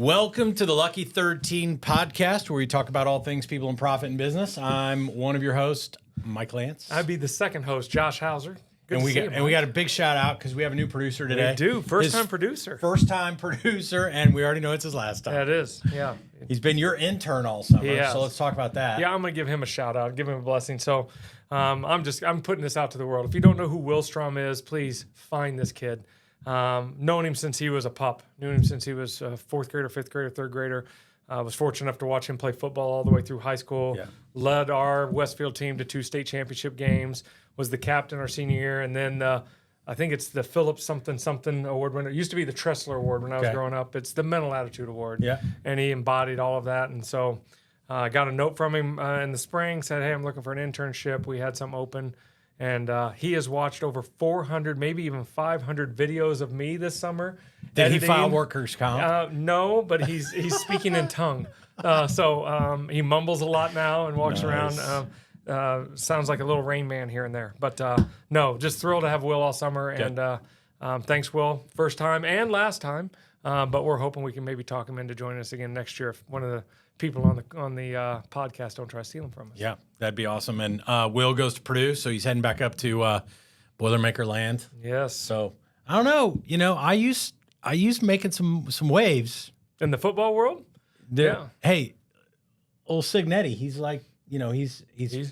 Welcome to the Lucky 13 podcast, where we talk about all things people in profit and business. I'm one of your hosts, Mike Lantz. I'd be the second host, Josh Hauser. Good and to we see got you, and we got a big shout out because we have a new producer today. We do. First time producer, and we already know it's his last time. Yeah, it is. Yeah, he's been your intern all summer. So let's talk about that. Yeah, I'm gonna give him a shout out, give him a blessing. So, I'm putting this out to the world. If you don't know who Will Strom is, please find this kid. Known him since he was a pup. Knew him since he was a fourth grader, fifth grader, third grader. Was fortunate enough to watch him play football all the way through high school. Yeah. Led our Westfield team to 2 state championship games. Was the captain our senior year, and then I think it's the Phillips something award winner. It used to be the Tressler Award when I was growing up. It's the Mental Attitude Award. Yeah. And he embodied all of that. And so I got a note from him in the spring, said, hey, I'm looking for an internship. We had some open. And he has watched over 400, maybe even 500 videos of me this summer. Did he file workers' comp? No, but he's speaking in tongue. So he mumbles a lot now and walks around. Sounds like a little Rain Man here and there. But no, just thrilled to have Will all summer. And thanks, Will. First time and last time. But we're hoping we can maybe talk him into joining us again next year if one of the people on the podcast don't try stealing from us. Yeah, that'd be awesome. And Will goes to Purdue, so he's heading back up to Boilermaker land. Yes. So I don't know. You know, I used making some waves in the football world. Yeah. Hey, old Signetti, he's like, you know, he's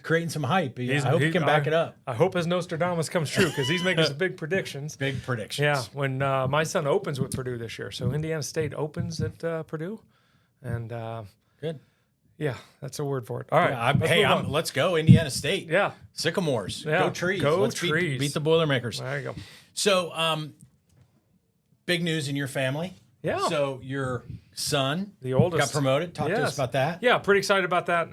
creating some hype. I hope he can back it up. I hope his Nostradamus comes true because he's making some big predictions. Big predictions. Yeah. When my son opens with Purdue this year, so Indiana State opens at Purdue, and good. Yeah, that's a word for it. All right. Yeah, let's go Indiana State. Yeah. Sycamores. Yeah. Go Trees. Go let's Trees. Beat the Boilermakers. There you go. So, big news in your family. Yeah. So your son, the oldest, got promoted. Talk to us about that. Yeah, pretty excited about that.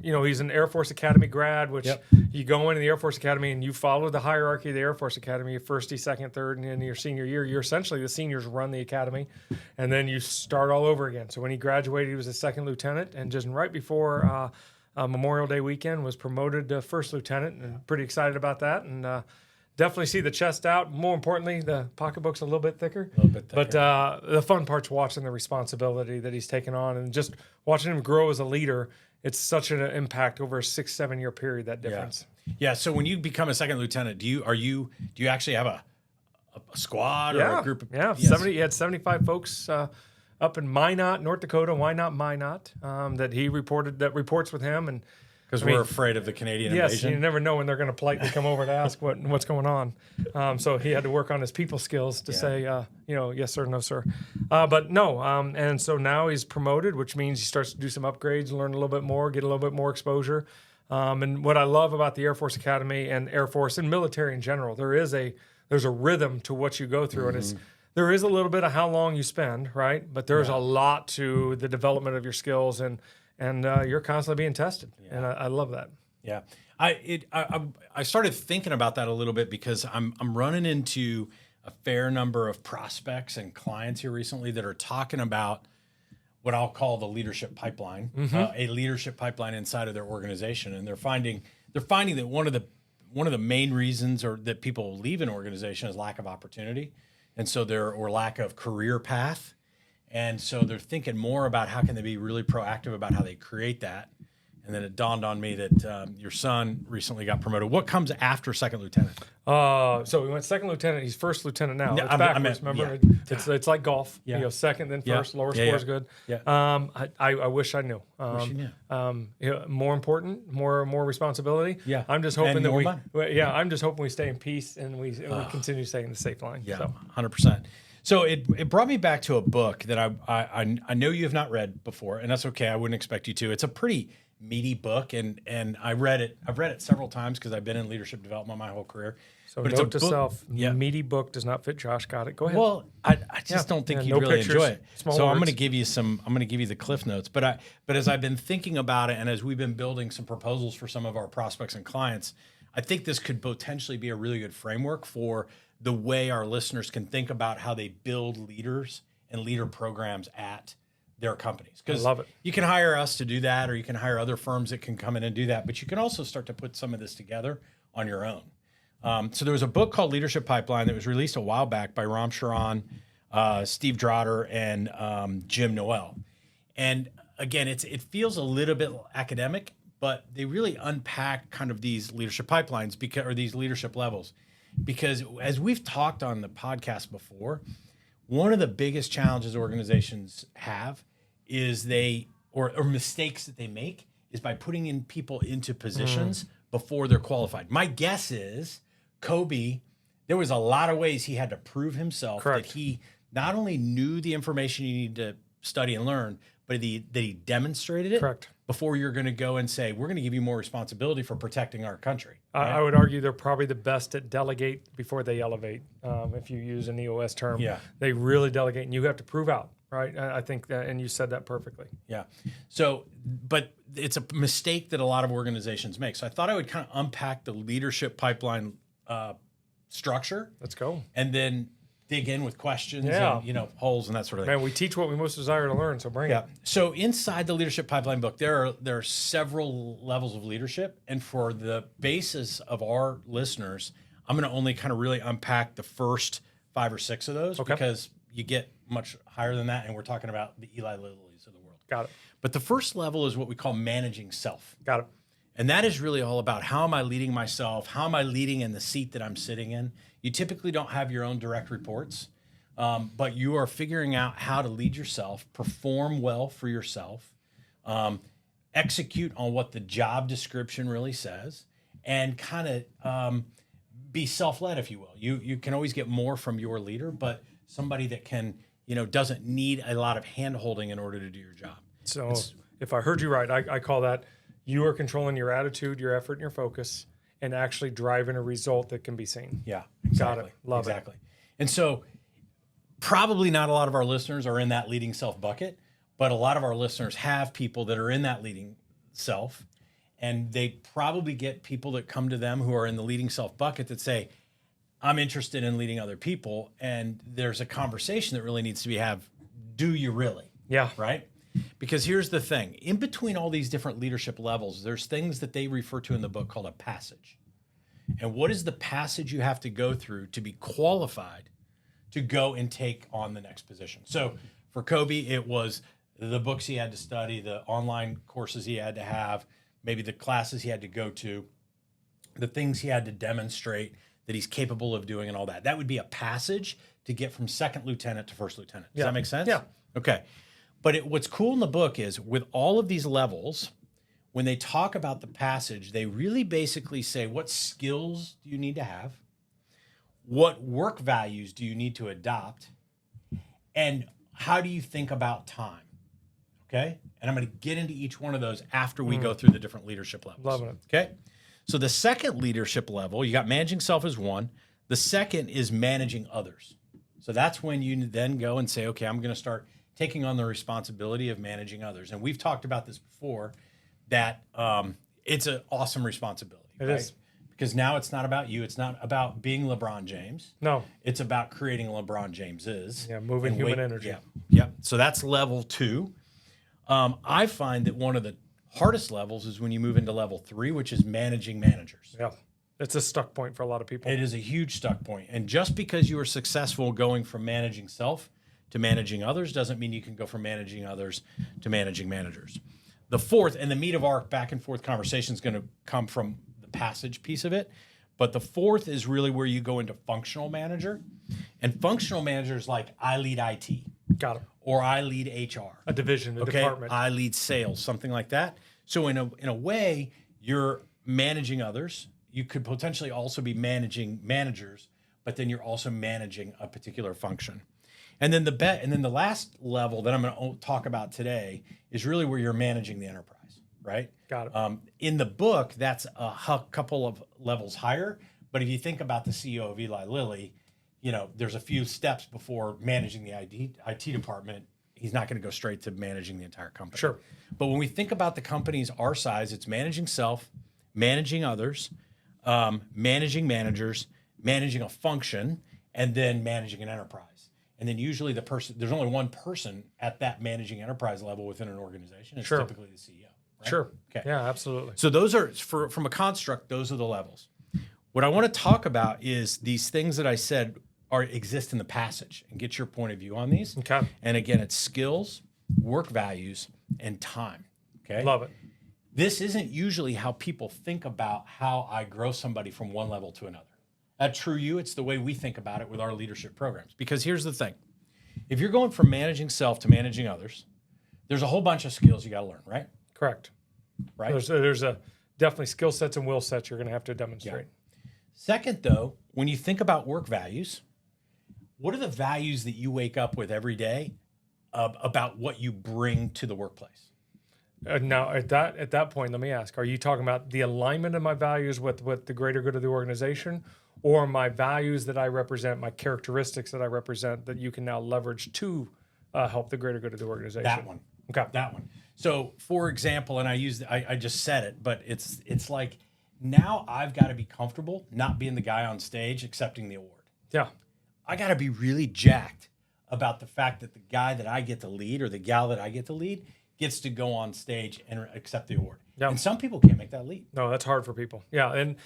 You know, he's an Air Force Academy grad, which you go into the Air Force Academy and you follow the hierarchy of the Air Force Academy, first, second, third, and in your senior year, you're essentially the seniors run the academy, and then you start all over again. So when he graduated, he was a second lieutenant, and just right before Memorial Day weekend was promoted to first lieutenant, and pretty excited about that. And definitely see the chest out. More importantly, the pocketbook's a little bit thicker. But the fun part's watching the responsibility that he's taken on and just watching him grow as a leader. It's such an impact over a 6-7 year period, that difference. Yeah. So when you become a second lieutenant, do you actually have a squad or a group of 70? He had 75 folks up in Minot, North Dakota. Why not Minot? That reports with him. And because we're afraid of the Canadian invasion. Yes, you never know when they're going to politely come over to ask what's going on. So he had to work on his people skills to say, yes sir, no sir. But no, and so now he's promoted, which means he starts to do some upgrades, learn a little bit more, get a little bit more exposure. And what I love about the Air Force Academy and Air Force and military in general, there's a rhythm to what you go through, and there is a little bit of how long you spend, right? But there's a lot to the development of your skills and you're constantly being tested, and I love that. Yeah, I started thinking about that a little bit because I'm running into a fair number of prospects and clients here recently that are talking about what I'll call the leadership pipeline, a leadership pipeline inside of their organization, and they're finding that one of the main reasons or that people leave an organization is lack of opportunity, and so or lack of career path. And so they're thinking more about how can they be really proactive about how they create that. And then it dawned on me that your son recently got promoted. What comes after second lieutenant? So we went second lieutenant. He's first lieutenant now. It's backwards, remember? Yeah. It's like golf. Yeah. You know, second, then first. Lower score is good. Yeah. I wish I knew. More important, more responsibility. Yeah. I'm just hoping I'm just hoping we stay in peace and we continue staying the safe line. Yeah, so. 100%. So it brought me back to a book that I know you have not read before, and that's okay. I wouldn't expect you to. It's a pretty meaty book, and I read it. I've read it several times because I've been in leadership development my whole career. So but note to self: meaty book does not fit Josh. Got it. Go ahead. Well, I just don't think you'd really enjoy it. So words. I'm going to give you the cliff notes. But as I've been thinking about it, and as we've been building some proposals for some of our prospects and clients, I think this could potentially be a really good framework for the way our listeners can think about how they build leaders and leader programs at their companies. I love it. You can hire us to do that, or you can hire other firms that can come in and do that, but you can also start to put some of this together on your own. So there was a book called Leadership Pipeline that was released a while back by Ram Charan Steve Drotter and Jim Noel. And again, it feels a little bit academic, but they really unpack kind of these leadership pipelines or these leadership levels. Because as we've talked on the podcast before, one of the biggest challenges organizations have is or mistakes that they make is by putting in people into positions before they're qualified. My guess is Kobe, there was a lot of ways he had to prove himself that he not only knew the information you need to study and learn, but that he demonstrated it before you're going to go and say, we're going to give you more responsibility for protecting our country. Right? I would argue they're probably the best at delegate before they elevate. If you use an EOS term, they really delegate, and you have to prove out, right? I think that, and you said that perfectly. Yeah. So, but it's a mistake that a lot of organizations make. So I thought I would kind of unpack the leadership pipeline structure. Let's go. And then dig in with questions and, holes and that sort of thing. Man, we teach what we most desire to learn, so bring it. So inside the Leadership Pipeline book, there are several levels of leadership. And for the basis of our listeners, I'm going to only kind of really unpack the first 5 or 6 of those because you get much higher than that. And we're talking about the Eli Lillys of the world. Got it. But the first level is what we call managing self. Got it. And that is really all about how am I leading myself? How am I leading in the seat that I'm sitting in? You typically don't have your own direct reports, but you are figuring out how to lead yourself, perform well for yourself, execute on what the job description really says, and kind of be self-led, if you will. You can always get more from your leader, but somebody that can, doesn't need a lot of hand-holding in order to do your job. So if I heard you right, I call that you are controlling your attitude, your effort, and your focus, and actually driving a result that can be seen. Yeah, exactly. Got it. Love it. Exactly. And so probably not a lot of our listeners are in that leading self bucket, but a lot of our listeners have people that are in that leading self, and they probably get people that come to them who are in the leading self bucket that say, I'm interested in leading other people, and there's a conversation that really needs to be had. Do you really? Yeah. Right? Because here's the thing. In between all these different leadership levels, there's things that they refer to in the book called a passage. And what is the passage you have to go through to be qualified to go and take on the next position? So for Kobe, it was the books he had to study, the online courses he had to have, maybe the classes he had to go to, the things he had to demonstrate that he's capable of doing and all that. That would be a passage to get from second lieutenant to first lieutenant. Does that make sense? Yeah. Okay. But what's cool in the book is with all of these levels, when they talk about the passage, they really basically say, what skills do you need to have? What work values do you need to adopt? And how do you think about time? Okay? And I'm going to get into each one of those after we go through the different leadership levels. Loving it. Okay? So the second leadership level, you got managing self as one. The second is managing others. So that's when you then go and say, okay, I'm going to start taking on the responsibility of managing others. And we've talked about this before, that it's an awesome responsibility. It is. Because now it's not about you. It's not about being LeBron James. No. It's about creating LeBron Jameses. Yeah, moving human energy. Yeah. So that's level 2. I find that one of the hardest levels is when you move into level 3, which is managing managers. Yeah. It's a stuck point for a lot of people. It is a huge stuck point. And just because you are successful going from managing self to managing others doesn't mean you can go from managing others to managing managers. The fourth, and the meat of our back and forth conversation is going to come from the passage piece of it, but the fourth is really where you go into functional manager. And functional manager is like, I lead IT. Got it. Or I lead HR. A division, a department. I lead sales, something like that. So in a way, you're managing others. You could potentially also be managing managers, but then you're also managing a particular function. And then the last level that I'm going to talk about today is really where you're managing the enterprise, right? Got it. In the book, that's a couple of levels higher. But if you think about the CEO of Eli Lilly, there's a few steps before managing the IT department. He's not going to go straight to managing the entire company. Sure. But when we think about the companies our size, it's managing self, managing others, managing managers, managing a function, and then managing an enterprise. And then usually there's only one person at that managing enterprise level within an organization. It's typically the CEO. Right? Sure. Okay. Yeah, absolutely. So those are, from a construct, those are the levels. What I want to talk about is these things that I said exist in the passage and get your point of view on these. Okay. And again, it's skills, work values, and time. Okay. Love it. This isn't usually how people think about how I grow somebody from one level to another. At True You, it's the way we think about it with our leadership programs. Because here's the thing. If you're going from managing self to managing others, there's a whole bunch of skills you got to learn, right? Correct. Right. There's a definitely skill sets and will sets you're going to have to demonstrate. Yeah. Second, though, when you think about work values, what are the values that you wake up with every day about what you bring to the workplace? Now, at that point, let me ask: are you talking about the alignment of my values with the greater good of the organization, or my values that I represent, my characteristics that I represent, that you can now leverage to help the greater good of the organization? That one. Okay. That one. So, for example, and I just said it, but it's like now I've got to be comfortable not being the guy on stage accepting the award. Yeah. I got to be really jacked about the fact that the guy that I get to lead or the gal that I get to lead gets to go on stage and accept the award. Yeah. And some people can't make that leap. No, that's hard for people. Yeah, and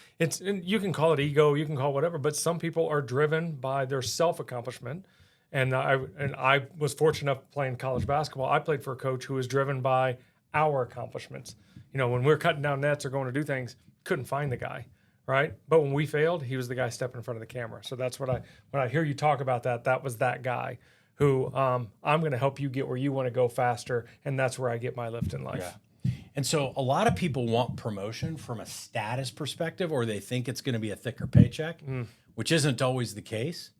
you can call it ego, you can call it whatever, but some people are driven by their self-accomplishment. And I was fortunate enough playing college basketball. I played for a coach who was driven by our accomplishments. You know, when we're cutting down nets or going to do things, couldn't find the guy, right? But when we failed, he was the guy stepping in front of the camera. So that's when I hear you talk about that was that guy who I'm going to help you get where you want to go faster, and that's where I get my lift in life. Yeah. And so a lot of people want promotion from a status perspective, or they think it's going to be a thicker paycheck, which isn't always the case.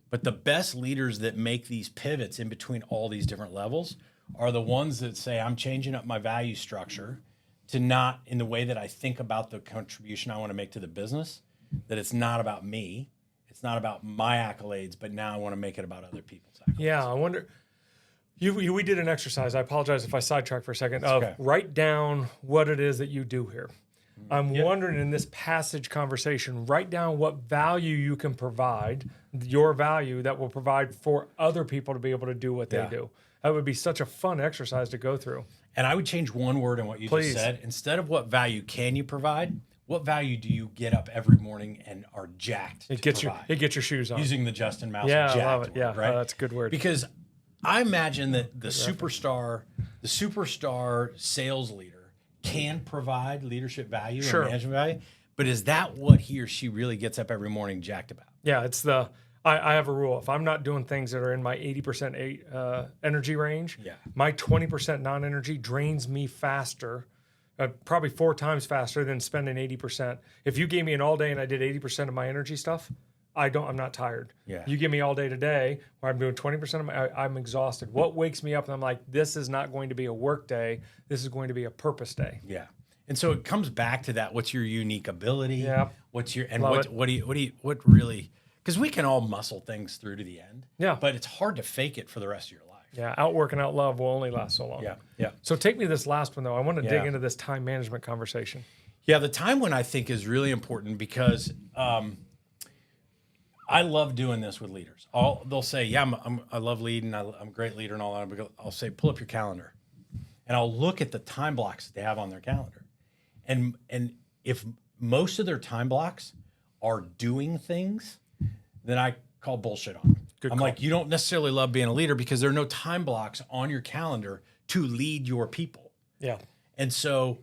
But the best leaders that make these pivots in between all these different levels are the ones that say, I'm changing up my value structure to not in the way that I think about the contribution I want to make to the business, that it's not about me. It's not about my accolades, but now I want to make it about other people's accolades. Yeah, I wonder. We did an exercise. I apologize if I sidetrack for a second. Okay. Write down what it is that you do here. I'm wondering in this passage conversation, write down what value you can provide, your value that will provide for other people to be able to do what they do. That would be such a fun exercise to go through. And I would change one word in what you just said. Instead of what value can you provide, what value do you get up every morning and are jacked to provide? It gets your shoes on. Using the Justin Mouse Yeah, jacked I love it. word, Yeah, right? that's a good word. Because I imagine that the superstar sales leader can provide leadership value and management value, but is that what he or she really gets up every morning jacked about? Yeah, it's I have a rule. If I'm not doing things that are in my 80% energy range, my 20% non-energy drains me faster, probably 4 times faster than spending 80%. If you gave me an all day and I did 80% of my energy stuff, I'm not tired. Yeah. You give me all day today where I'm doing 20% of I'm exhausted. What wakes me up and I'm like, this is not going to be a work day. This is going to be a purpose day. Yeah. And so it comes back to that. What's your unique ability? Yeah. What really, because we can all muscle things through to the end. Yeah. But it's hard to fake it for the rest of your life. Yeah. Outwork and outlove will only last so long. Yeah. Yeah. So take me to this last one though. I want to dig into this time management conversation. Yeah. The time one I think is really important because, I love doing this with leaders. They'll say, "Yeah, I love leading. I'm a great leader and all that." But I'll say, "Pull up your calendar," and I'll look at the time blocks that they have on their calendar, and if most of their time blocks are doing things, then I call bullshit on them. I'm like, you don't necessarily love being a leader because there are no time blocks on your calendar to lead your people. Yeah, and so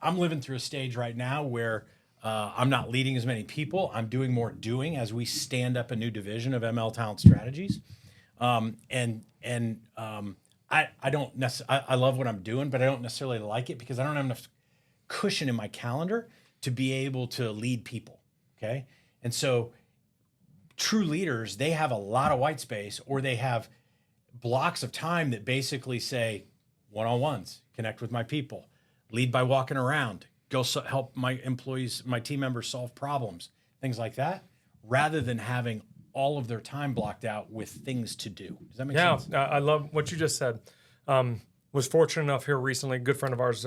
I'm living through a stage right now where. I'm not leading as many people. I'm doing more doing as we stand up a new division of ML Talent Strategies. I don't necessarily, I love what I'm doing, but I don't necessarily like it because I don't have enough cushion in my calendar to be able to lead people. Okay. And so true leaders, they have a lot of white space or they have blocks of time that basically say one-on-ones, connect with my people, lead by walking around, go help my employees, my team members solve problems, things like that, rather than having all of their time blocked out with things to do. Does that make sense? Yeah, I love what you just said. Was fortunate enough here recently, a good friend of ours,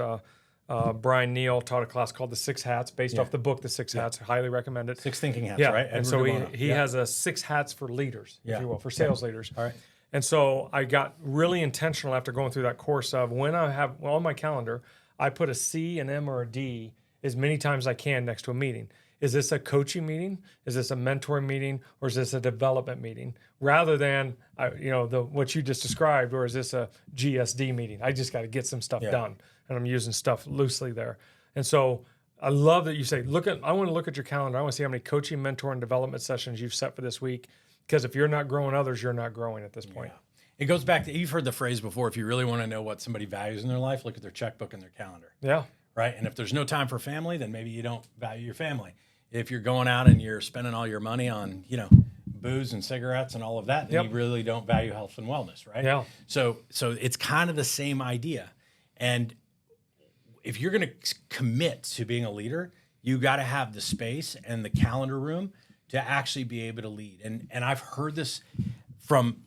Brian Neal, taught a class called The 6 Hats, based off the book, The 6 Hats. Highly recommend it. 6 Thinking Hats, right? And so he has a 6 hats for leaders, if you will, for sales leaders. All right. And so I got really intentional after going through that course of when I have on my calendar, I put a C, an M, or a D as many times as I can next to a meeting. is this a coaching meeting? Is this a mentoring meeting? Or is this a development meeting? Rather than, what you just described, or is this a GSD meeting? I just got to get some stuff done. And I'm using stuff loosely there. And so I love that you say, I want to look at your calendar. I want to see how many coaching, mentor, and development sessions you've set for this week. Because if you're not growing others, you're not growing at this point. It goes back to, you've heard the phrase before, if you really want to know what somebody values in their life, look at their checkbook and their calendar. Yeah. Right? And if there's no time for family, then maybe you don't value your family. If you're going out and you're spending all your money on, booze and cigarettes and all of that, then you really don't value health and wellness, right? Yeah. So it's kind of the same idea. And if you're going to commit to being a leader, you got to have the space and the calendar room to actually be able to lead. And I've heard this from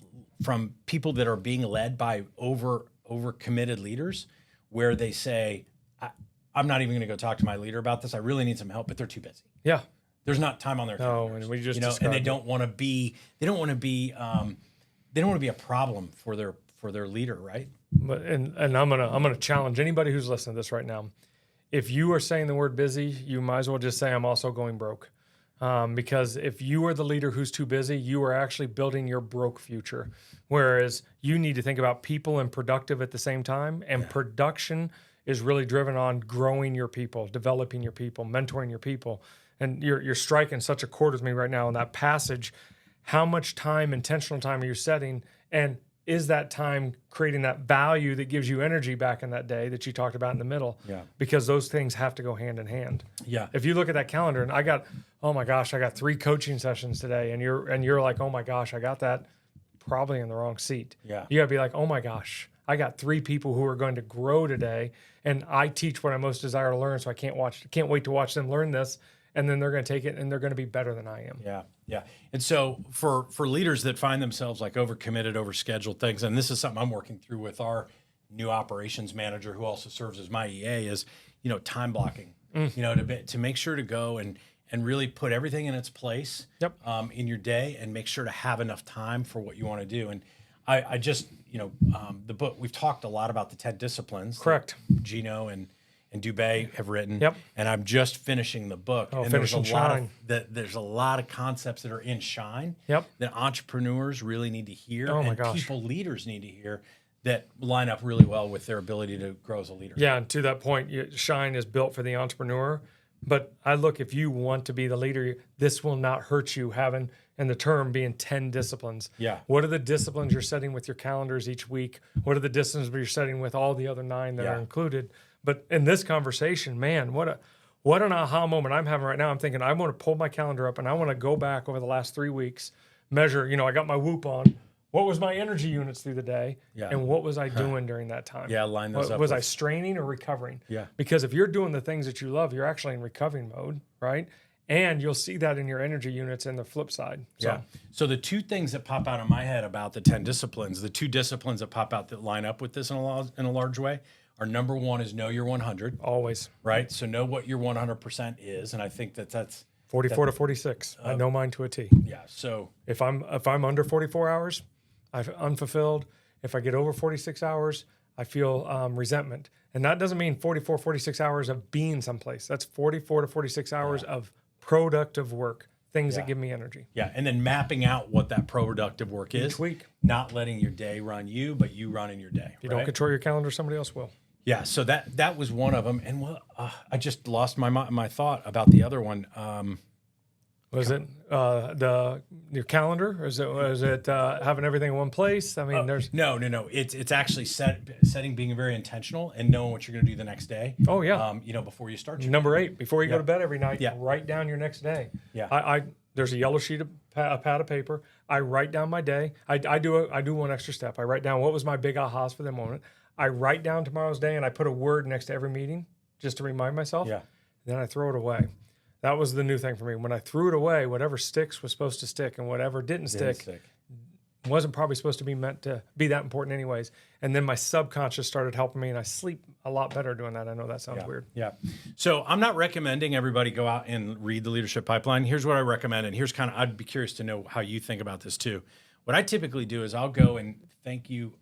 people that are being led by over committed leaders, where they say, I'm not even going to go talk to my leader about this. I really need some help, but they're too busy. Yeah. There's not time on their calendars. And we just and they don't want to be a problem for their leader, right? But and I'm gonna challenge anybody who's listening to this right now. If you are saying the word busy, you might as well just say I'm also going broke. Because if you are the leader who's too busy, you are actually building your broke future. Whereas you need to think about people and productive at the same time. And production is really driven on growing your people, developing your people, mentoring your people. And you're striking such a chord with me right now in that passage. How much time, intentional time, are you setting? And is that time creating that value that gives you energy back in that day that you talked about in the middle? Yeah. Because those things have to go hand in hand. Yeah. If you look at that calendar and I got 3 coaching sessions today, and you're like, oh my gosh, I got that, probably in the wrong seat. Yeah. You gotta be like, oh my gosh, I got 3 people who are going to grow today, and I teach what I most desire to learn, so I can't wait to watch them learn this. And then they're going to take it and they're going to be better than I am. Yeah, yeah. And so for leaders that find themselves like overcommitted, overscheduled things, and this is something I'm working through with our new operations manager, who also serves as my EA, is time blocking. To make sure to go and really put everything in its place. Yep. In your day, and make sure to have enough time for what you want to do. And I just the book, we've talked a lot about the 10 disciplines. Correct. Gino and Dubé have written. Yep. And I'm just finishing the book. Oh, and finishing Shine. There's a lot of concepts that are in Shine. Yep. That entrepreneurs really need to hear. Oh my and gosh. people, leaders need to hear, that line up really well with their ability to grow as a leader. Yeah, and to that point, Shine is built for the entrepreneur. But if you want to be the leader, this will not hurt you having, and the term being 10 disciplines. Yeah. What are the disciplines you're setting with your calendars each week? What are the disciplines you're setting with all the other 9 that are included? But in this conversation, man, what an aha moment I'm having right now. I'm thinking I want to pull my calendar up and I want to go back over the last 3 weeks, measure, I got my Whoop on. What was my energy units through the day? Yeah. And what was I doing during that time? Yeah, line those up. Was I straining or recovering? Yeah. Because if you're doing the things that you love, you're actually in recovering mode, right? And you'll see that in your energy units in the flip side. So. Yeah. So the 2 things that pop out in my head about the 10 disciplines, the 2 disciplines that pop out that line up with this in a large way, are number 1 is know your 100. Always. Right? So know what your 100% is. And I think that's 44 to 46. I know mine to a T. Yeah. So if I'm under 44 hours, I'm unfulfilled. If I get over 46 hours, I feel resentment. And that doesn't mean 44, 46 hours of being someplace. That's 44 to 46 hours of productive work, things that give me energy. Yeah. And then mapping out what that productive work is. Each week. Not letting your day run you, but you running your day. If you don't control your calendar, somebody else will. Yeah. So that was one of them. And I just lost my thought about the other one. Was it your calendar? Or is it having everything in one place? I mean, there's no. It's actually setting, being very intentional, and knowing what you're going to do the next day. Oh yeah. Before you start. Number 8, before you go to bed every night, write down your next day. Yeah. There's a yellow sheet of a pad of paper. I write down my day. I do one extra step. I write down what was my big ahas for the moment. I write down tomorrow's day, and I put a word next to every meeting just to remind myself. Yeah. Then I throw it away. That was the new thing for me. When I threw it away, whatever sticks was supposed to stick, and whatever didn't stick wasn't probably supposed to be meant to be that important anyways. And then my subconscious started helping me, and I sleep a lot better doing that. I know that sounds weird. Yeah. So I'm not recommending everybody go out and read the Leadership Pipeline. Here's what I recommend, and I'd be curious to know how you think about this too. What I typically do is I'll go and thank you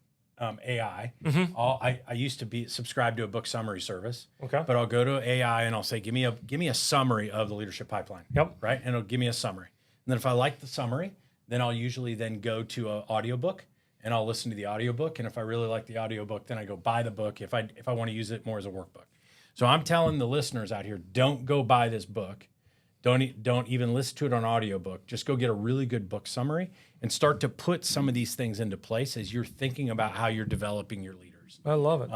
AI. Mm-hmm. I used to be subscribed to a book summary service. Okay. But I'll go to AI and I'll say, give me a summary of the leadership pipeline. Yep. Right. And it'll give me a summary. And then if I like the summary, then I'll usually then go to an audiobook and I'll listen to the audiobook. And if I really like the audiobook, then I go buy the book if I want to use it more as a workbook. So I'm telling the listeners out here, don't go buy this book. Don't even listen to it on audiobook. Just go get a really good book summary and start to put some of these things into place as you're thinking about how you're developing your leaders. I love it.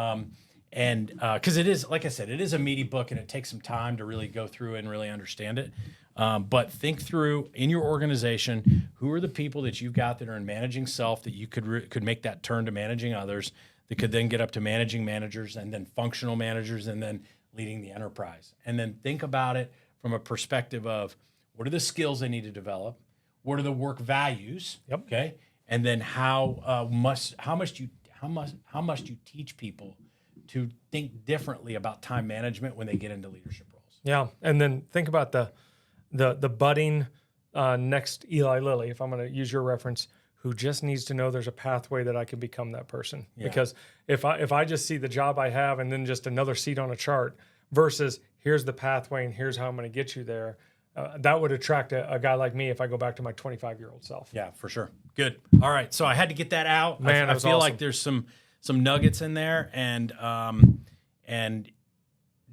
And because it is, like I said, it is a meaty book and it takes some time to really go through and really understand it. But think through in your organization, who are the people that you've got that are in managing self that you could make that turn to managing others, that could then get up to managing managers and then functional managers and then leading the enterprise. And then think about it from a perspective of what are the skills they need to develop, what are the work values, Yep. okay, and then how much do you teach people to think differently about time management when they get into leadership roles. Yeah, and then think about the budding next Eli Lilly, if I'm going to use your reference, who just needs to know there's a pathway that I can become that person. Yeah. Because if I just see the job I have and then just another seat on a chart versus here's the pathway and here's how I'm going to get you there, that would attract a guy like me if I go back to my 25-year-old self. Yeah, for sure. Good. All right, so I had to get that out. Man, I feel awesome. like there's some nuggets in there, and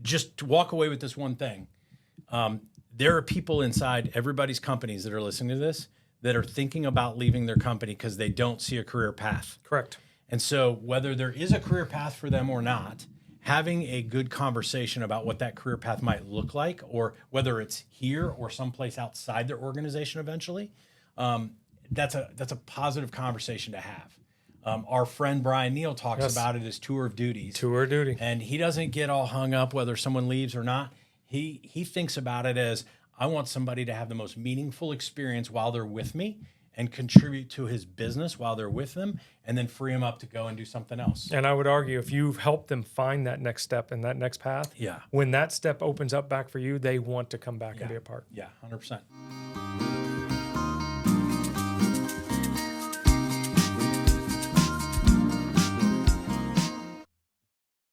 just to walk away with this one thing. There are people inside everybody's companies that are listening to this that are thinking about leaving their company because they don't see a career path. Correct. And so whether there is a career path for them or not, having a good conversation about what that career path might look like, or whether it's here or someplace outside their organization eventually, that's a positive conversation to have. Our friend Brian Neal talks about it as tour of duties. Tour of duty. And he doesn't get all hung up whether someone leaves or not. He thinks about it as, I want somebody to have the most meaningful experience while they're with me and contribute to his business while they're with them, and then free them up to go and do something else. And I would argue if you've helped them find that next step and that next path, yeah, when that step opens up back for you, they want to come back and be a part. Yeah, 100%.